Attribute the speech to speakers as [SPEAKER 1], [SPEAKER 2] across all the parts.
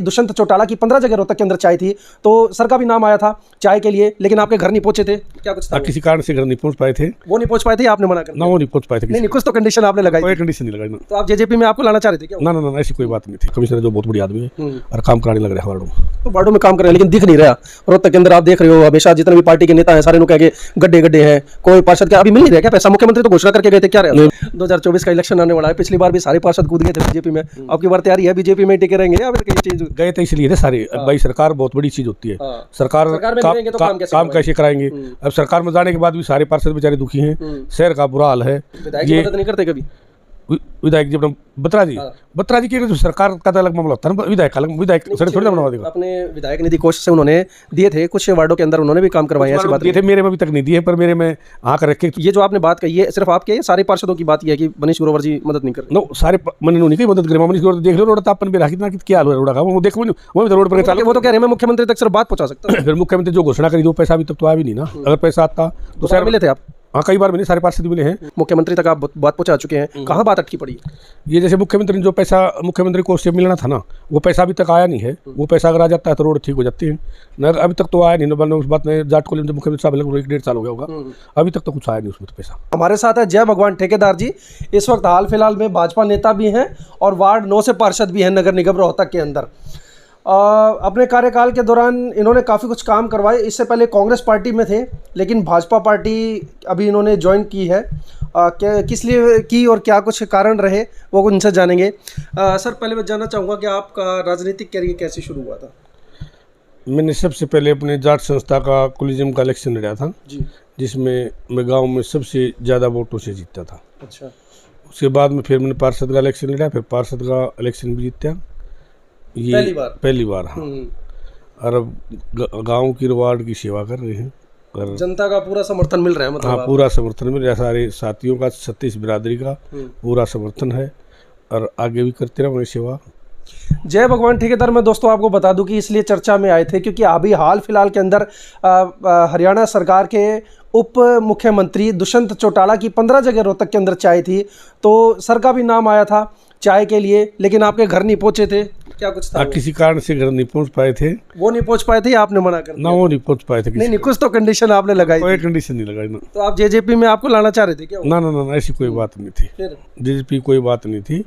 [SPEAKER 1] दुष्यंत चौटाला की 15 जगह रोहतक के अंदर चाय थी, तो सर का भी नाम आया था चाय के लिए, लेकिन आपके घर नहीं पहुंचे थे, क्या कुछ था?
[SPEAKER 2] किसी कारण से घर नहीं पहुंच पाए थे।
[SPEAKER 1] वो नहीं पहुंच पाए थे, आपने मना कर दिया?
[SPEAKER 2] ना, वो नहीं पहुंच पाए थे।
[SPEAKER 1] नहीं, कुछ तो कंडीशन आपने लगाई?
[SPEAKER 2] कोई कंडीशन नहीं लगाई ना।
[SPEAKER 1] तो आप जेजेपी में आपको लाना चाह रहे थे क्या?
[SPEAKER 2] ना ना ना, ऐसी कोई बात नहीं थी। कमिश्नर जो बहुत बड़ी आदमी है और काम कराने लग रहा है वार्डों में।
[SPEAKER 1] तो वार्डों में काम कर रहे हैं, लेकिन दिख नहीं रहा रोहतक के अंदर। आप देख रहे हो हमेशा जितने भी पार्टी के नेता हैं सारे लोग कह गड्ढे गड्ढे हैं, कोई पार्षद क्या अभी मिल नहीं रहा क्या पैसा? मुख्यमंत्री तो घोषणा करके गए थे, क्या रहा? 2024 का इलेक्शन आने वाला है, पिछली बार भी सारे पार्षद कूद गए थे बीजेपी में, आपकी बार तैयारी है बीजेपी में टिके रहेंगे या फिर कहीं चेंज?
[SPEAKER 2] गए थे इसलिए थे सारे। भाई सरकार बहुत बड़ी चीज होती है। सरकार में काम कैसे कराएंगे? अब सरकार में जाने के बाद भी सारे पार्षद बेचारे दुखी हैं, शहर का बुरा हाल है।
[SPEAKER 1] ये मदद नहीं करते कभी
[SPEAKER 2] विधायक जी अपना बत्रा जी के तो सरकार का तो अलग मामला होता है ना, विधायक थोड़ी ना बनवा देगा।
[SPEAKER 1] अपने विधायक निधि कोष से उन्होंने दिए थे, कुछ वार्डों के अंदर उन्होंने भी काम करवाए, ऐसी बात
[SPEAKER 2] दिए थे। मेरे में अभी तक नहीं दिए, पर मेरे में आकर रखे।
[SPEAKER 1] ये जो आपने बात कही है सिर्फ आपके, सारे पार्षदों की बात यह है कि मनीष ग्रोवर जी मदद नहीं कर रहे?
[SPEAKER 2] नो, सारे मैंने नहीं कही मदद करे। मनीष ग्रोवर देख लो रोड तापन भी राखी ना क्या हाल हो रहा है, वो देखो वो भी रोड पर।
[SPEAKER 1] वो तो कह रहे हैं मैं मुख्यमंत्री तक सिर्फ बात पहुंचा सकता हूं।
[SPEAKER 2] फिर मुख्यमंत्री जो घोषणा करी वो पैसा अभी तक तो आया भी नहीं ना। अगर पैसा आता तो
[SPEAKER 1] सर मिले थे आप?
[SPEAKER 2] हाँ, कई बार मिले, सारे पार्षद मिले हैं।
[SPEAKER 1] मुख्यमंत्री तक आप बात पहुंचा चुके हैं, कहाँ बात अटकी पड़ी?
[SPEAKER 2] ये जैसे मुख्यमंत्री ने जो पैसा मुख्यमंत्री को उससे मिलना था ना, वो पैसा अभी तक आया नहीं है। वो पैसा अगर आ जाता है तो रोड ठीक हो जाती है ना। अभी तक तो आया नहीं। उस बात में जाट कॉलेज में मुख्यमंत्री साहब लगभग 1.5 साल हो गया होगा, अभी तक तो कुछ आया नहीं उसमें तो पैसा।
[SPEAKER 1] हमारे साथ है जय भगवान ठेकेदार जी, इस वक्त हाल फिलहाल में भाजपा नेता भी हैं और वार्ड 9 से पार्षद भी हैं नगर निगम रोहतक के अंदर। अपने कार्यकाल के दौरान इन्होंने काफ़ी कुछ काम करवाए। इससे पहले कांग्रेस पार्टी में थे, लेकिन भाजपा पार्टी अभी इन्होंने ज्वाइन की है। किस लिए की और क्या कुछ कारण रहे वो उनसे जानेंगे। सर पहले मैं जानना चाहूँगा कि आपका राजनीतिक कैरियर कैसे शुरू हुआ था?
[SPEAKER 2] मैंने सबसे पहले अपने जाट संस्था का कोलिजियम का इलेक्शन लड़ा था
[SPEAKER 1] जी, जिसमें
[SPEAKER 2] मैं गाँव में सबसे ज़्यादा वोटों से जीता था।
[SPEAKER 1] अच्छा।
[SPEAKER 2] उसके बाद में फिर मैंने पार्षद का इलेक्शन लड़ा, फिर पार्षद का इलेक्शन भी जीता। ये पहली बार हाँ। और अब गांव की वार्ड की सेवा कर रहे हैं और
[SPEAKER 1] जनता का पूरा समर्थन मिल रहा है, मतलब?
[SPEAKER 2] हाँ, पूरा समर्थन मिल रहा है। सारे साथियों का 36 बिरादरी का पूरा समर्थन है और आगे भी करते रहेंगे सेवा।
[SPEAKER 1] जय भगवान ठेकेदार, मैं दोस्तों आपको बता दूं कि इसलिए चर्चा में आए थे क्योंकि अभी हाल फिलहाल के अंदर हरियाणा सरकार के उप मुख्यमंत्री दुष्यंत चौटाला की 15 जगह रोहतक के अंदर चाय थी, तो सर का भी नाम आया था चाय के लिए, लेकिन आपके घर नहीं पहुंचे थे, क्या कुछ था?
[SPEAKER 2] किसी कारण से घर नहीं पहुंच पाए थे।
[SPEAKER 1] वो नहीं पहुंच पाए थे, आपने मना कर दिया?
[SPEAKER 2] ना, वो नहीं पहुंच पाए थे।
[SPEAKER 1] नहीं, कुछ तो कंडीशन आपने लगाई?
[SPEAKER 2] कोई कंडीशन नहीं लगाई ना।
[SPEAKER 1] तो आप जेजेपी में आपको लाना चाह रहे थे क्या?
[SPEAKER 2] ना ना ना, ऐसी कोई बात नहीं थी।
[SPEAKER 1] फिर
[SPEAKER 2] जेजेपी कोई बात नहीं थी।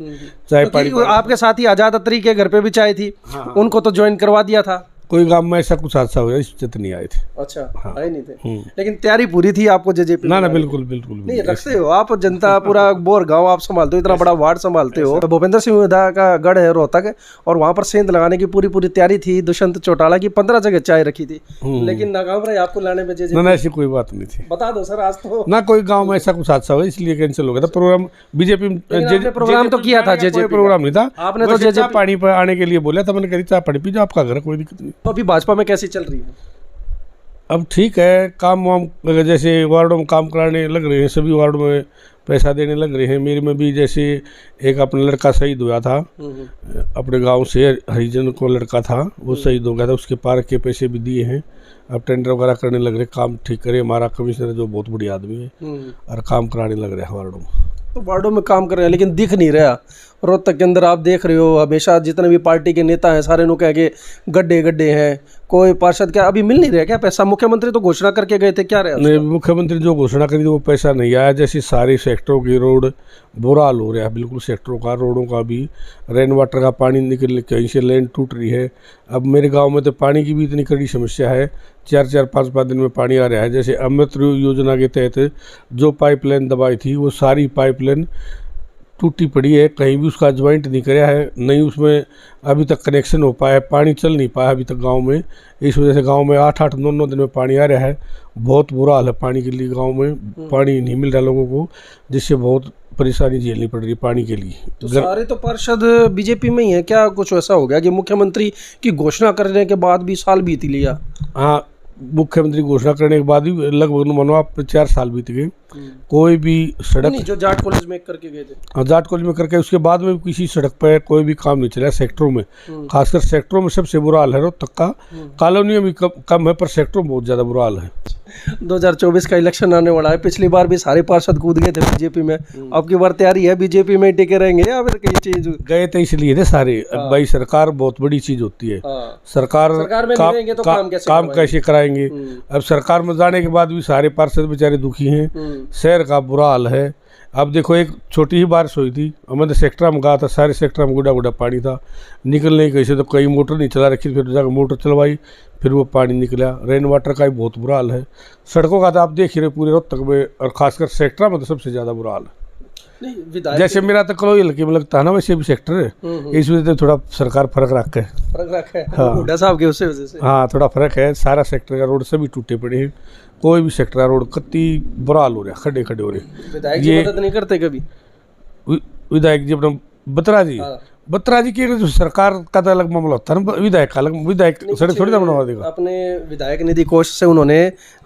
[SPEAKER 2] चाय पानी
[SPEAKER 1] आपके साथ ही आजाद अत्री के घर पे भी चाय थी, उनको तो ज्वाइन करवा दिया था।
[SPEAKER 2] कोई गांव में ऐसा कुछ हादसा हुआ इस वजह नहीं आए थे।
[SPEAKER 1] अच्छा, आए नहीं थे, लेकिन तैयारी पूरी थी आपको जेजेपी?
[SPEAKER 2] ना ना, बिल्कुल बिल्कुल
[SPEAKER 1] नहीं रखते हो आप जनता, पूरा बोर गांव आप संभालते हो, इतना बड़ा वार्ड संभालते हो। भूपेंद्र सिंह हुड्डा का गढ़ है रोहतक, और वहां पर सेंध लगाने की पूरी तैयारी थी। दुष्यंत चौटाला की 15 जगह चाय रखी थी, लेकिन नाकाम रहे आपको लाने में जेजेपी?
[SPEAKER 2] ना, ऐसी कोई बात नहीं थी।
[SPEAKER 1] बता दो सर आज तो।
[SPEAKER 2] ना, कोई गांव में ऐसा कुछ हादसा हुआ इसलिए कैंसिल हो गया था प्रोग्राम। बीजेपी
[SPEAKER 1] प्रोग्राम तो किया था, जेजेपी
[SPEAKER 2] प्रोग्राम नहीं था।
[SPEAKER 1] आपने तो जेजेपी
[SPEAKER 2] पानी पर आने के लिए बोला था, मैंने कही चाय पानी पी जाओ, आपका घर, कोई दिक्कत नहीं।
[SPEAKER 1] तो अभी भाजपा में कैसी चल रही है?
[SPEAKER 2] अब ठीक है, काम वाम जैसे वार्डों में काम कराने लग रहे हैं, सभी वार्डों में पैसा देने लग रहे हैं। मेरे में भी जैसे एक अपना लड़का शहीद हुआ था अपने गांव से, हरिजन को लड़का था, वो शहीद हो गया था, उसके पार्क के पैसे भी दिए हैं। अब टेंडर वगैरह करने लग रहे, काम ठीक करे। हमारा कमिश्नर जो बहुत बड़ी आदमी है और काम कराने लग रहे हैं वार्डों में।
[SPEAKER 1] तो वार्डों में काम कर रहे हैं, लेकिन दिख नहीं रहा रोहतक के अंदर। आप देख रहे हो हमेशा जितने भी पार्टी के नेता हैं सारे लोग कह के गड्ढे गड्ढे हैं, कोई पार्षद क्या अभी मिल नहीं रहा क्या पैसा? मुख्यमंत्री तो घोषणा करके गए थे, क्या रहा?
[SPEAKER 2] नहीं, मुख्यमंत्री जो घोषणा करी थी वो पैसा नहीं आया। जैसे सारे सेक्टरों की रोड बुरा हाल हो रहा है, बिल्कुल सेक्टरों का, रोडों का भी। रेन वाटर का पानी निकल, कहीं से लाइन टूट रही है। अब मेरे गांव में तो पानी की भी इतनी कड़ी समस्या है, 4-4, 5-5 दिन में पानी आ रहा है। जैसे अमृत योजना के तहत जो पाइपलाइन दबाई थी वो सारी पाइपलाइन टूटी पड़ी है, कहीं भी उसका ज्वाइंट नहीं कराया है, नहीं उसमें अभी तक कनेक्शन हो पाया, पानी चल नहीं पाया अभी तक गांव में। इस वजह से गांव में 8-8, 9-9 दिन में पानी आ रहा है। बहुत बुरा हाल है पानी के लिए, गांव में पानी नहीं मिल रहा लोगों को, जिससे बहुत परेशानी झेलनी पड़ रही पानी के लिए।
[SPEAKER 1] तो सारे तो पार्षद बीजेपी में ही है क्या? कुछ ऐसा हो गया कि मुख्यमंत्री की घोषणा करने के बाद भी साल बीत लिया?
[SPEAKER 2] हाँ, मुख्यमंत्री घोषणा करने के बाद भी लगभग मानो आप 4 साल बीत गए, कोई भी सड़क
[SPEAKER 1] नहीं, जो जाट कॉलेज में करके गए थे।
[SPEAKER 2] जाट कॉलेज में करके उसके बाद में भी किसी सड़क पर कोई भी काम नहीं चला सेक्टरों में। खासकर सेक्टरों में सबसे बुरा हाल है रोहतक का। कॉलोनियों में कम है पर सेक्टरों में बहुत ज़्यादा बुरा हाल है।
[SPEAKER 1] 2024 का इलेक्शन आने वाला है, पिछली बार भी सारे पार्षद कूद गए थे बीजेपी में, अब की बार तैयारी है बीजेपी में टिके रहेंगे या फिर कहीं चेंज
[SPEAKER 2] गए थे इसलिए थे सारे। भाई सरकार बहुत बड़ी चीज होती है। सरकार
[SPEAKER 1] में नहीं रहेंगे तो काम
[SPEAKER 2] कैसे कराएंगे। अब सरकार में जाने के बाद भी सारे पार्षद बेचारे दुखी हैं। शहर का बुरा हाल है। अब देखो एक छोटी ही बारिश हुई थी, हमने सेक्टर में गया था, सारे सेक्टर में गुड़ा गुड़ा पानी था, निकलने कैसे तो कई मोटर नहीं चला रखी, फिर जाकर मोटर चलवाई, फिर वो पानी निकला। रेन वाटर का भी बहुत बुरा हाल है। सड़कों का तो आप देख ही रहे पूरे रोहतक में, और खासकर सेक्टर में तो सबसे ज़्यादा बुरा हाल है। जैसे मेरा तो कलो हल्के में लगता है ना, वैसे भी सेक्टर है, इस वजह से थोड़ा सरकार फर्क रख है।
[SPEAKER 1] हुड्डा साहब की उस वजह से
[SPEAKER 2] हाँ थोड़ा फर्क है। सारा सेक्टर का रोड सभी टूटे पड़े हैं, कोई भी सेक्टर का रोड कत्ती बुरा हाल हो रहा है, खड्डे खड्डे हो रहे।
[SPEAKER 1] विधायक जी मदद नहीं करते कभी?
[SPEAKER 2] विधायक जी अपना बत्रा जी की जो सरकार का तो अलग मामला होता है ना, विधायक का अलग। विधायक सड़क थोड़ी ना बनवा देगा।
[SPEAKER 1] अपने विधायक निधि कोष से उन्होंने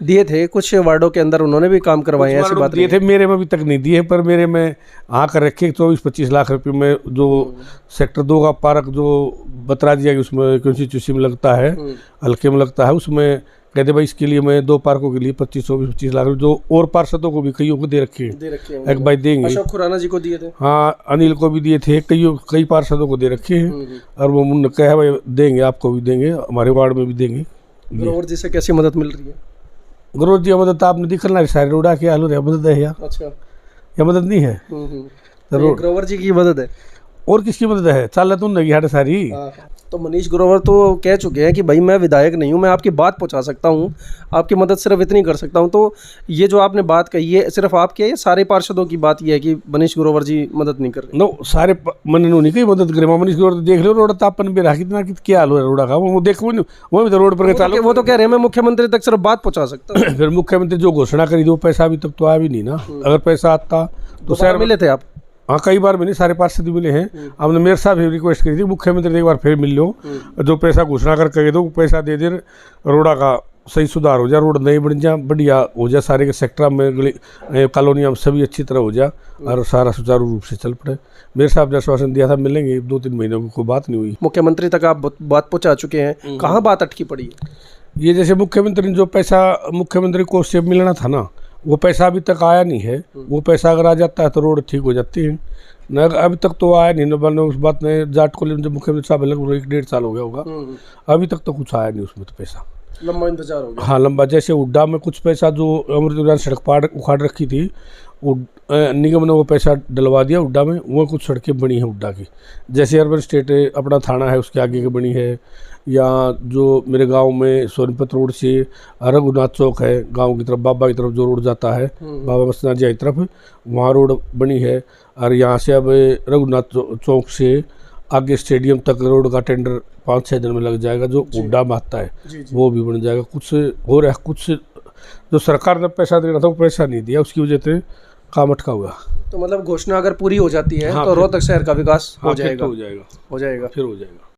[SPEAKER 1] दिए थे, कुछ वार्डों के अंदर उन्होंने भी काम करवाए हैं, ऐसी बात
[SPEAKER 2] दिए थे। मेरे में अभी तक नहीं दिए, पर मेरे में आकर रखे 24-25 लाख रुपए में जो सेक्टर 2 का पार्क जो बत्रा जी है उसमें कॉन्स्टिट्यूंसी में लगता है, हल्के में लगता है, उसमें कहते भाई इसके लिए मैं 2 पार्कों के लिए 25 लाख जो और पार्षदों को भी कईयों को दे रखे हैं। एक भाई देंगे,
[SPEAKER 1] अशोक खुराना जी को दिए थे,
[SPEAKER 2] हाँ अनिल को भी दिए थे, कई पार्षदों को दे रखे हैं। और वो उन्होंने कहा भाई देंगे, आपको भी देंगे, हमारे वार्ड में भी देंगे।
[SPEAKER 1] ग्रोवर जी से कैसी मदद मिल रही है?
[SPEAKER 2] ग्रोवर जी मदद आपने दिखना सारे रोडा के हाल हो मदद है यार।
[SPEAKER 1] अच्छा,
[SPEAKER 2] या मदद नहीं है?
[SPEAKER 1] ग्रोवर जी की मदद है।
[SPEAKER 2] और किसकी मदद है? चाल तो नहीं हाटे सारी।
[SPEAKER 1] तो मनीष ग्रोवर तो कह चुके हैं कि भाई मैं विधायक नहीं हूं, मैं आपकी बात पहुंचा सकता हूं, आपकी मदद सिर्फ इतनी कर सकता हूं। तो ये जो आपने बात कही है सिर्फ आपकी है या सारे पार्षदों की बात ये है कि मनीष ग्रोवर जी मदद नहीं कर रहे?
[SPEAKER 2] नो सारे मन नहीं कही मदद करे। मनीष ग्रोवर देख लो रोड तापन में रहा कितना क्या हाल हो रोड का, वो देखो वो भी तो रोड पर चालू।
[SPEAKER 1] वो तो कह रहे हैं मैं मुख्यमंत्री तक सिर्फ बात पहुंचा सकता हूँ।
[SPEAKER 2] फिर मुख्यमंत्री जो घोषणा करी थी वो पैसा अभी तक तो आया भी नहीं ना। अगर पैसा आता तो शहर
[SPEAKER 1] मिले थे आप?
[SPEAKER 2] हाँ कई बार मैंने सारे पार्षद भी मिले हैं। हमने मेरे साहब भी रिक्वेस्ट करी थी मुख्यमंत्री एक बार फिर मिल लो, जो पैसा घोषणा करके दो पैसा दे दे, रोडा का सही सुधार हो जाए, रोड नई बन जाए, बढ़िया हो जाए, सारे के सेक्टर में कॉलोनियाँ में सभी अच्छी तरह हो जाए और सारा सुचारू रूप से चल पड़े। मेरे साहब ने आश्वासन दिया था मिलेंगे, 2-3 महीनों की कोई बात नहीं हुई।
[SPEAKER 1] मुख्यमंत्री तक आप बात पहुँचा चुके हैं, कहाँ बात अटकी पड़ी है?
[SPEAKER 2] ये जैसे मुख्यमंत्री ने जो पैसा मुख्यमंत्री कोष से मिलना था ना, वो पैसा अभी तक आया नहीं है। वो पैसा अगर आ जाता है तो रोड ठीक हो जाती है न, अभी तक तो आया नहीं। न उस बात में जाट कॉलेज जब मुख्यमंत्री साहब लगभग 1-1.5 साल हो गया होगा, अभी तक तो कुछ आया नहीं उसमें तो पैसा।
[SPEAKER 1] लंबा इंतजार हो गया।
[SPEAKER 2] हाँ लंबा। जैसे हुड्डा में कुछ पैसा जो अमृत सड़क उखाड़ रखी थी, निगम ने वो पैसा डलवा दिया हुड्डा में, वो कुछ सड़कें बनी हैं हुड्डा की। जैसे अर्बन स्टेट अपना थाना है उसके आगे की बनी है, या जो मेरे गांव में सोनपत रोड से रघुनाथ चौक है गांव की तरफ, बाबा की तरफ जो रोड जाता है बाबा मसना जी की तरफ, वहाँ रोड बनी है। और यहाँ से अब रघुनाथ चौक से आगे स्टेडियम तक रोड का टेंडर 5-6 दिन में लग जाएगा, जो हुड्डा में आता है वो भी बन जाएगा। कुछ हो रहा है, कुछ जो सरकार ने पैसा देना था वो पैसा नहीं दिया, उसकी वजह से काम अटका हुआ।
[SPEAKER 1] तो मतलब घोषणा अगर पूरी हो जाती है तो रोहतक शहर का विकास हो जाएगा?
[SPEAKER 2] हो जाएगा।
[SPEAKER 1] फिर हो जाएगा।